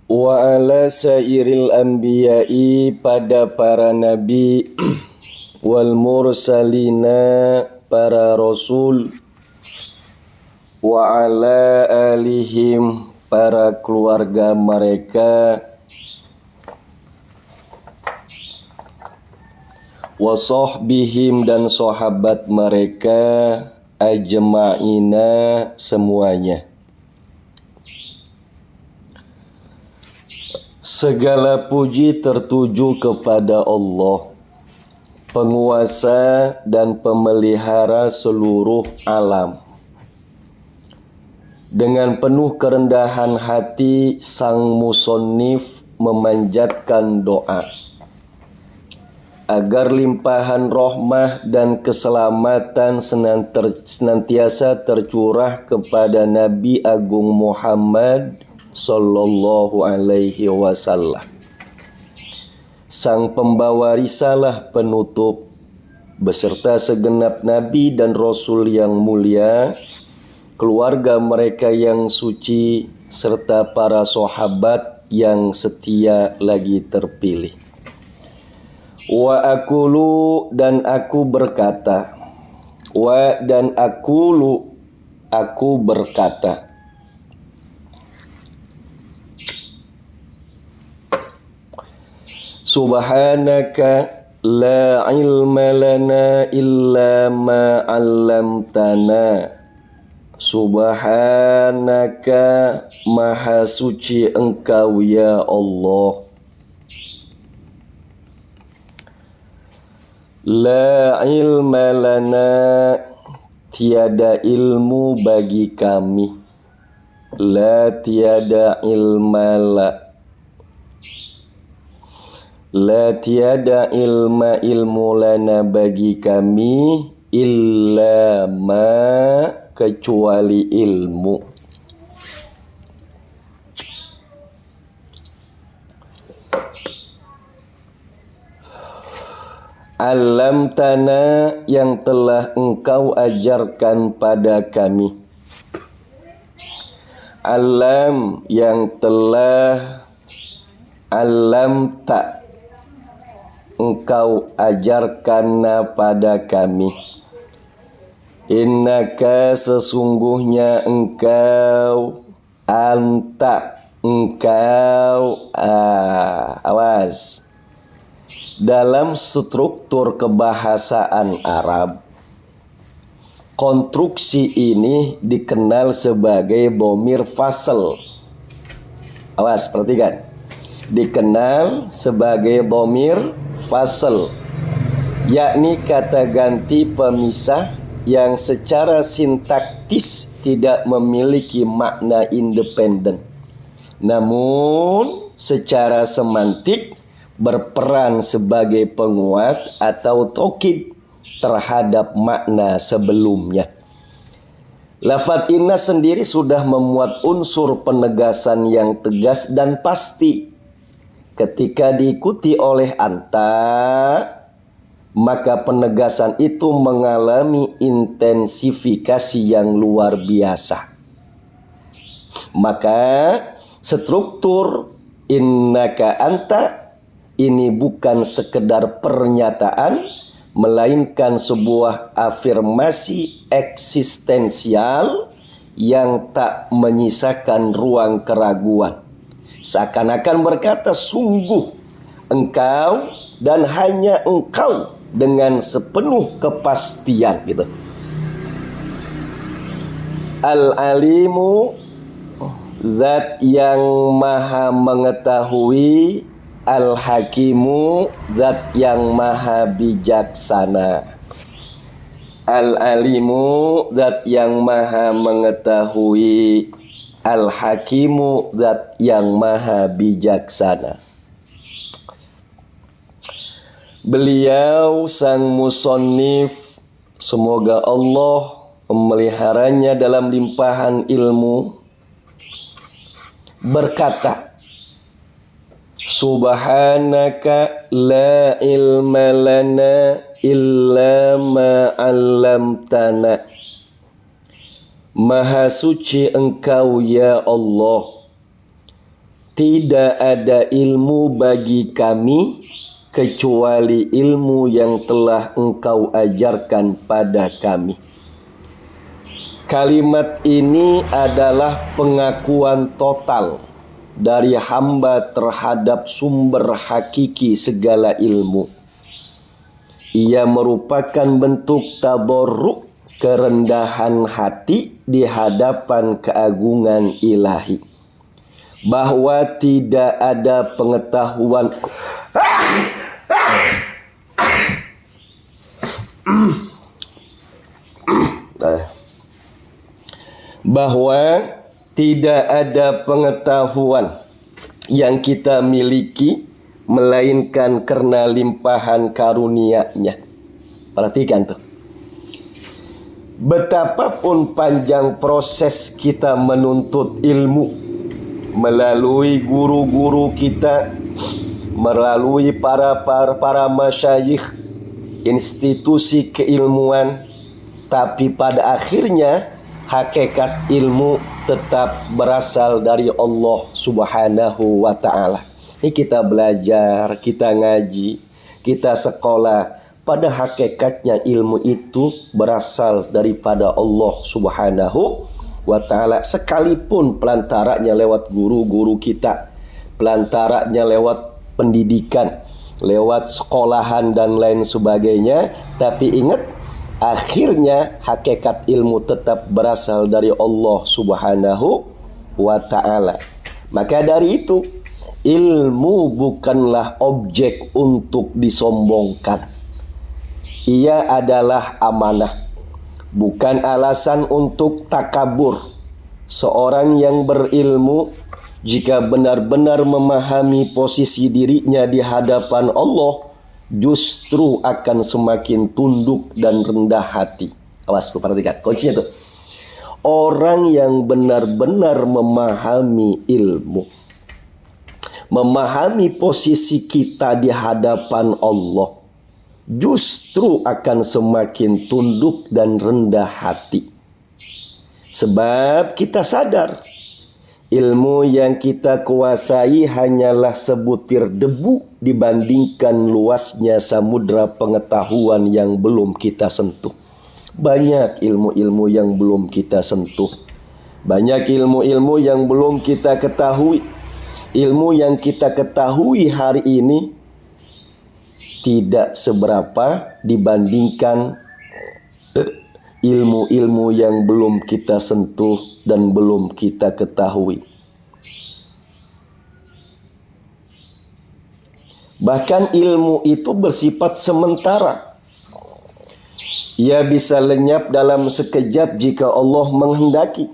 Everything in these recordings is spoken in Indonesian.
Wa ala sairil anbiya'i, pada para nabi, wal mursalina, para rasul, wa ala alihim, para keluarga mereka, wa sahbihim, dan sahabat mereka, ajma'ina, semuanya. Segala puji tertuju kepada Allah, penguasa dan pemelihara seluruh alam. Dengan penuh kerendahan hati, sang musannif memanjatkan doa agar limpahan rahmah dan keselamatan senantiasa tercurah kepada Nabi Agung Muhammad sallallahu alaihi wasallam, sang pembawa risalah penutup, beserta segenap nabi dan rasul yang mulia, keluarga mereka yang suci, serta para sahabat yang setia lagi terpilih. Wa aqulu, dan aku berkata, wa dan aqulu, aku berkata, subhanaka la ilma lana illa ma 'allamtana. Subhanaka, maha suci Engkau ya Allah. La ilma lana, tiada ilmu bagi kami. La, tiada ilma la. La, tiada ilmu lana bagi kami, illa ma, kecuali ilmu. Alamtana, yang telah Engkau ajarkan pada kami. Alam, yang telah alamta, Engkau ajarkan pada kami. Innaka, sesungguhnya Engkau, anta, Engkau, awas. Dalam struktur kebahasaan Arab, konstruksi ini dikenal sebagai dhamir fasl. Awas, perhatikan. Dikenal sebagai dhamir fasl, yakni kata ganti pemisah yang secara sintaktis tidak memiliki makna independen, namun secara semantik berperan sebagai penguat atau taukid terhadap makna sebelumnya. Lafaz inna sendiri sudah memuat unsur penegasan yang tegas dan pasti. Ketika diikuti oleh anta, maka penegasan itu mengalami intensifikasi yang luar biasa. Maka struktur innaka anta ini bukan sekedar pernyataan, melainkan sebuah afirmasi eksistensial yang tak menyisakan ruang keraguan. Seakan-akan berkata, sungguh Engkau dan hanya Engkau, dengan sepenuh kepastian gitu. Al-alimu, zat yang maha mengetahui. Al-hakimu, zat yang maha bijaksana. Al-alimu, zat yang maha mengetahui. Al-hakimu, zat yang maha bijaksana. Beliau sang musannif, semoga Allah memeliharanya dalam limpahan ilmu, berkata, subhanaka la ilma lana illa ma 'allamtana. Maha suci Engkau ya Allah, tidak ada ilmu bagi kami kecuali ilmu yang telah engkau ajarkan pada kami. Kalimat ini adalah pengakuan total dari hamba terhadap sumber hakiki segala ilmu. Ia merupakan bentuk tadarruk, kerendahan hati di hadapan keagungan ilahi, bahwa tidak ada pengetahuan yang kita miliki melainkan karena limpahan karunia-Nya. Perhatikan tuh. Betapapun panjang proses kita menuntut ilmu, melalui guru-guru kita, melalui para masyayikh, institusi keilmuan, tapi pada akhirnya hakikat ilmu tetap berasal dari Allah Subhanahu wa ta'ala. Ini kita belajar, kita ngaji, kita sekolah. Pada hakikatnya ilmu itu berasal daripada Allah Subhanahu wa ta'ala. Sekalipun pelantaranya lewat guru-guru kita, pelantaranya lewat pendidikan, lewat sekolahan dan lain sebagainya. Tapi ingat, akhirnya hakikat ilmu tetap berasal dari Allah Subhanahu wa ta'ala. Maka dari itu, ilmu bukanlah objek untuk disombongkan. Ia adalah amanah, bukan alasan untuk takabur. Seorang yang berilmu, jika benar-benar memahami posisi dirinya di hadapan Allah, justru akan semakin tunduk dan rendah hati. Awas tuh, perhatikan kuncinya tuh. Orang yang benar-benar memahami ilmu, memahami posisi kita di hadapan Allah, justru akan semakin tunduk dan rendah hati. Sebab kita sadar ilmu yang kita kuasai hanyalah sebutir debu dibandingkan luasnya samudra pengetahuan yang belum kita sentuh. Banyak ilmu-ilmu yang belum kita sentuh. Banyak ilmu-ilmu yang belum kita ketahui. Ilmu yang kita ketahui hari ini tidak seberapa dibandingkan ilmu-ilmu yang belum kita sentuh dan belum kita ketahui. Bahkan ilmu itu bersifat sementara. Ia bisa lenyap dalam sekejap jika Allah menghendaki.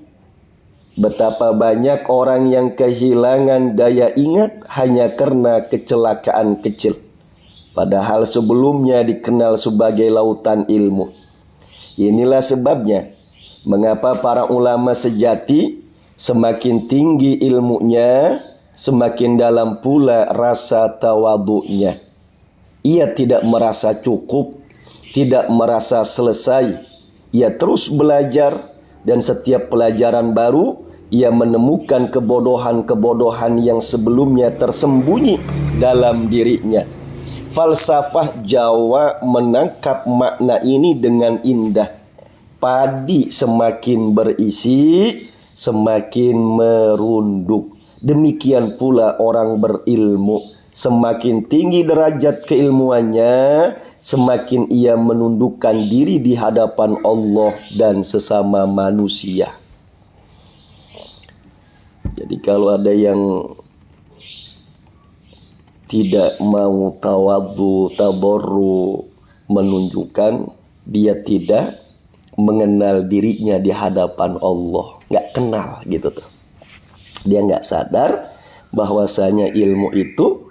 Betapa banyak orang yang kehilangan daya ingat hanya karena kecelakaan kecil, padahal sebelumnya dikenal sebagai lautan ilmu. Inilah sebabnya mengapa para ulama sejati semakin tinggi ilmunya, semakin dalam pula rasa tawadhu'nya. Ia tidak merasa cukup, tidak merasa selesai. Ia terus belajar, dan setiap pelajaran baru ia menemukan kebodohan-kebodohan yang sebelumnya tersembunyi dalam dirinya. Falsafah Jawa menangkap makna ini dengan indah. Padi semakin berisi, semakin merunduk. Demikian pula orang berilmu. Semakin tinggi derajat keilmuannya, semakin ia menundukkan diri di hadapan Allah dan sesama manusia. Jadi kalau ada yang tidak mau tawadhu, tadarru, menunjukkan dia tidak mengenal dirinya di hadapan Allah, nggak kenal gitu tuh. Dia nggak sadar bahwasanya ilmu itu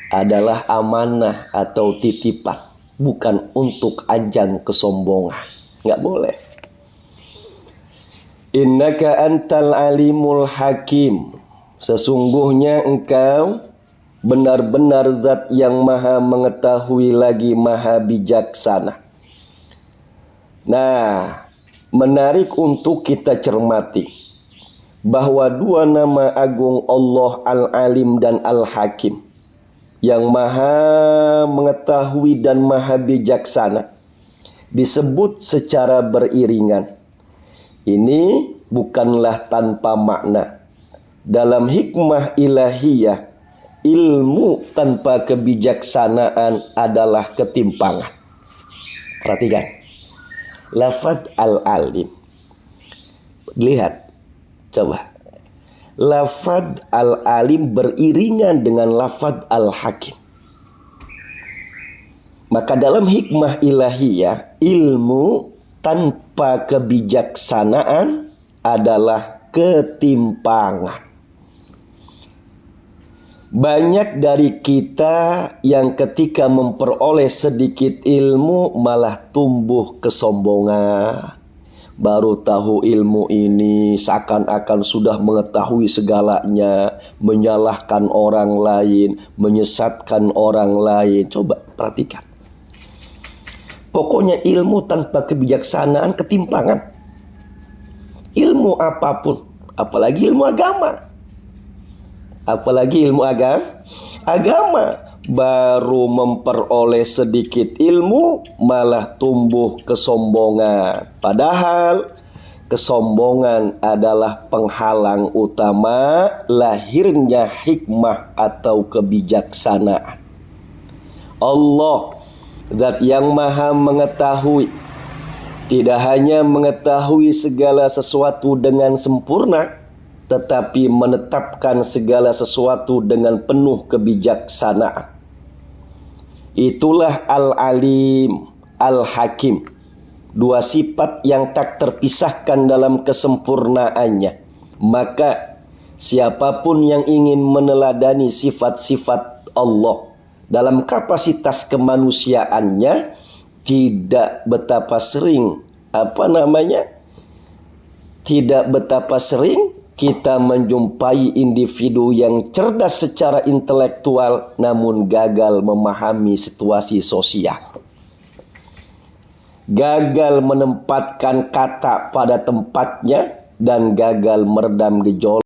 adalah amanah atau titipan, bukan untuk ajang kesombongan. Nggak boleh. Innaka antal alimul hakim. Sesungguhnya engkau benar-benar zat yang maha mengetahui lagi maha bijaksana. Nah, menarik untuk kita cermati bahwa dua nama agung Allah Al-Alim dan Al-Hakim, yang maha mengetahui dan maha bijaksana, disebut secara beriringan. Ini bukanlah tanpa makna. Dalam hikmah ilahiyah, ilmu tanpa kebijaksanaan adalah ketimpangan. Perhatikan. Lafad Al-Alim. Lihat. Coba. Lafad Al-Alim beriringan dengan lafad Al-Hakim. Maka dalam hikmah ilahiyah, ilmu tanpa kebijaksanaan adalah ketimpangan. Banyak dari kita yang ketika memperoleh sedikit ilmu malah tumbuh kesombongan. Baru tahu ilmu ini seakan-akan sudah mengetahui segalanya, menyalahkan orang lain, menyesatkan orang lain. Coba perhatikan. Pokoknya ilmu tanpa kebijaksanaan ketimpangan. Ilmu apapun, apalagi ilmu agama. Apalagi ilmu agama. Baru memperoleh sedikit ilmu malah tumbuh kesombongan. Padahal kesombongan adalah penghalang utama lahirnya hikmah atau kebijaksanaan. Allah, Zat yang maha mengetahui, tidak hanya mengetahui segala sesuatu dengan sempurna, tetapi menetapkan segala sesuatu dengan penuh kebijaksanaan. Itulah Al-Alim, Al-Hakim, dua sifat yang tak terpisahkan dalam kesempurnaannya. Maka siapapun yang ingin meneladani sifat-sifat Allah dalam kapasitas kemanusiaannya, tidak betapa sering kita menjumpai individu yang cerdas secara intelektual namun gagal memahami situasi sosial, gagal menempatkan kata pada tempatnya, dan gagal meredam gejolak